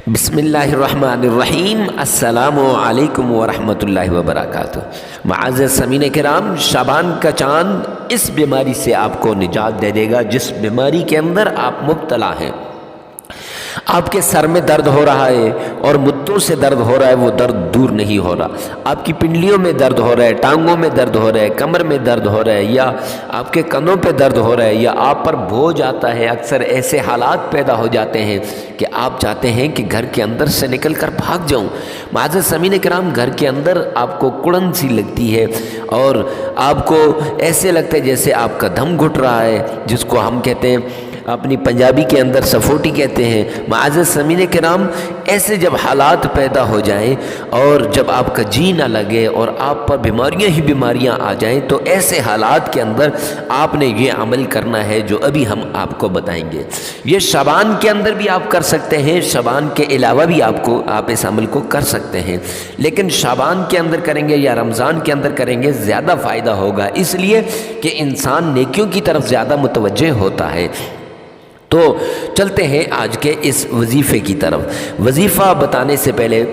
بسم اللہ الرحمن الرحیم۔ السلام علیکم ورحمۃ اللہ وبرکاتہ۔ معزز سامعین کرام، شعبان کا چاند اس بیماری سے آپ کو نجات دے دے گا جس بیماری کے اندر آپ مبتلا ہیں۔ آپ کے سر میں درد ہو رہا ہے اور مدتوں سے درد ہو رہا ہے، وہ درد دور نہیں ہو رہا۔ آپ کی پنڈلیوں میں درد ہو رہا ہے، ٹانگوں میں درد ہو رہا ہے، کمر میں درد ہو رہا ہے، یا آپ کے کندھوں پہ درد ہو رہا ہے، یا آپ پر بوجھ آتا ہے۔ اکثر ایسے حالات پیدا ہو جاتے ہیں کہ آپ چاہتے ہیں کہ گھر کے اندر سے نکل کر بھاگ جاؤں۔ معزز سامعین کرام، گھر کے اندر آپ کو کڑن سی لگتی ہے اور آپ کو ایسے لگتا ہے جیسے آپ کا دم گھٹ رہا ہے، جس کو ہم کہتے ہیں اپنی پنجابی کے اندر سفوٹی کہتے ہیں۔ معزز سامعین کرام، ایسے جب حالات پیدا ہو جائیں اور جب آپ کا جی نہ لگے اور آپ پر بیماریاں ہی بیماریاں آ جائیں، تو ایسے حالات کے اندر آپ نے یہ عمل کرنا ہے جو ابھی ہم آپ کو بتائیں گے۔ یہ شعبان کے اندر بھی آپ کر سکتے ہیں، شعبان کے علاوہ بھی آپ اس عمل کو کر سکتے ہیں، لیکن شعبان کے اندر کریں گے یا رمضان کے اندر کریں گے زیادہ فائدہ ہوگا، اس لیے کہ انسان نیکیوں کی طرف زیادہ متوجہ ہوتا ہے۔ تو چلتے ہیں آج کے اس وظیفے کی طرف۔ وظیفہ بتانے سے پہلے،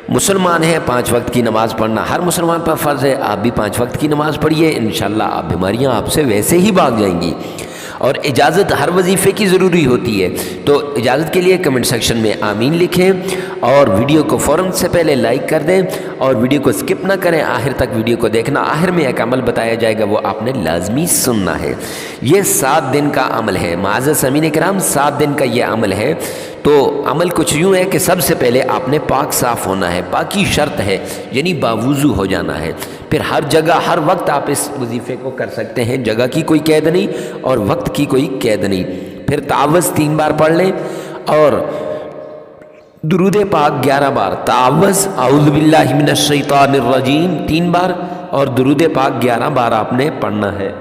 مسلمان ہیں، 5 وقت کی نماز پڑھنا ہر مسلمان پر فرض ہے۔ آپ بھی 5 وقت کی نماز پڑھیے، انشاءاللہ آپ بیماریاں آپ سے ویسے ہی بھاگ جائیں گی۔ اور اجازت ہر وظیفے کی ضروری ہوتی ہے، تو اجازت کے لیے کمنٹ سیکشن میں آمین لکھیں اور ویڈیو کو فوراً سے پہلے لائک کر دیں اور ویڈیو کو سکپ نہ کریں، آخر تک ویڈیو کو دیکھنا۔ آخر میں ایک عمل بتایا جائے گا، وہ آپ نے لازمی سننا ہے۔ یہ 7 دن کا عمل ہے معزز سامعین کرام، 7 دن کا یہ عمل ہے۔ تو عمل کچھ یوں ہے کہ سب سے پہلے آپ نے پاک صاف ہونا ہے، پاکی شرط ہے، یعنی باوضو ہو جانا ہے۔ پھر ہر جگہ ہر وقت آپ اس وظیفے کو کر سکتے ہیں، جگہ کی کوئی قید نہیں اور وقت کی کوئی قید نہیں۔ پھر تعوذ 3 بار پڑھ لیں اور درود پاک 11 بار، تعوذ اعوذ باللہ من الشیطان الرجیم 3 بار اور درود پاک 11 بار آپ نے پڑھنا ہے۔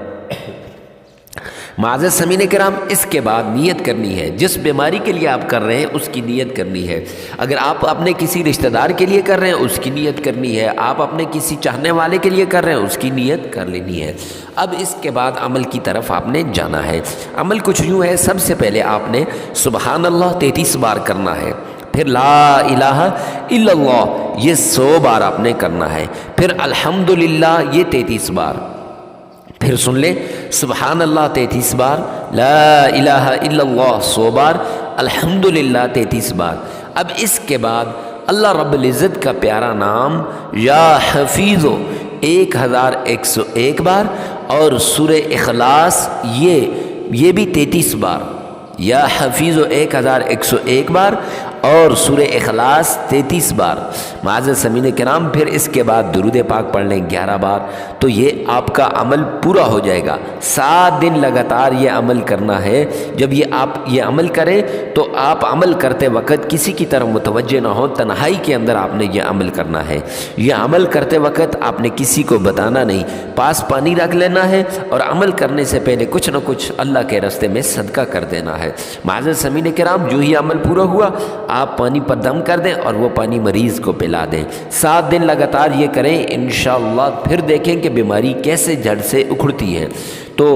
معزز سامعین کرام، اس کے بعد نیت کرنی ہے۔ جس بیماری کے لیے آپ کر رہے ہیں اس کی نیت کرنی ہے۔ اگر آپ اپنے کسی رشتہ دار کے لیے کر رہے ہیں اس کی نیت کرنی ہے، آپ اپنے کسی چاہنے والے کے لیے کر رہے ہیں اس کی نیت کر لینی ہے۔ اب اس کے بعد عمل کی طرف آپ نے جانا ہے۔ عمل کچھ یوں ہے، سب سے پہلے آپ نے سبحان اللہ 33 بار کرنا ہے، پھر لا الہ الا اللہ یہ 100 بار آپ نے کرنا ہے، پھر الحمدللہ یہ 33 بار، پھر سن لیں سبحان اللہ 33 بار، لا الہ الا اللہ 100 بار، الحمدللہ 33 بار۔ اب اس کے بعد اللہ رب العزت کا پیارا نام یا حفیظو 1101 بار اور سورہ اخلاص یہ بھی 33 بار، یا حفیظو 1101 بار اور سورہ اخلاص 33 بار۔ معزز سامعین کرام، پھر اس کے بعد درود پاک پڑھ لیں 11 بار، تو یہ آپ کا عمل پورا ہو جائے گا۔ 7 دن لگاتار یہ عمل کرنا ہے۔ جب آپ یہ عمل کریں تو آپ عمل کرتے وقت کسی کی طرف متوجہ نہ ہو، تنہائی کے اندر آپ نے یہ عمل کرنا ہے۔ یہ عمل کرتے وقت آپ نے کسی کو بتانا نہیں، پاس پانی رکھ لینا ہے اور عمل کرنے سے پہلے کچھ نہ کچھ اللہ کے راستے میں صدقہ کر دینا ہے۔ معزز سامعین کرام، جو ہی عمل پورا ہوا آپ پانی پر دم کر دیں اور وہ پانی مریض کو پلا دیں۔ 7 دن لگاتار یہ کریں، انشاءاللہ پھر دیکھیں کہ بیماری کیسے جڑ سے اکھڑتی ہے۔ تو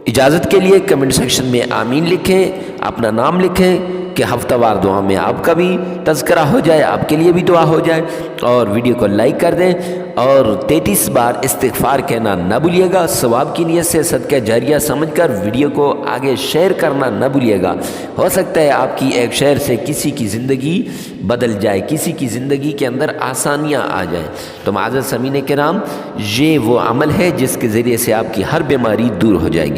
اجازت کے لیے کمنٹ سیکشن میں آمین لکھیں، اپنا نام لکھیں کہ ہفتہ وار دعا میں آپ کا بھی تذکرہ ہو جائے، آپ کے لیے بھی دعا ہو جائے، اور ویڈیو کو لائک کر دیں اور 33 بار استغفار کہنا نہ بھولیے گا۔ ثواب کی نیت سے صدقہ جاریہ سمجھ کر ویڈیو کو آگے شیئر کرنا نہ بھولیے گا۔ ہو سکتا ہے آپ کی ایک شیئر سے کسی کی زندگی بدل جائے، کسی کی زندگی کے اندر آسانیاں آ جائیں۔ تو معزز سامعین کرام، یہ وہ عمل ہے جس کے ذریعے سے آپ کی ہر بیماری دور ہو جائے گی۔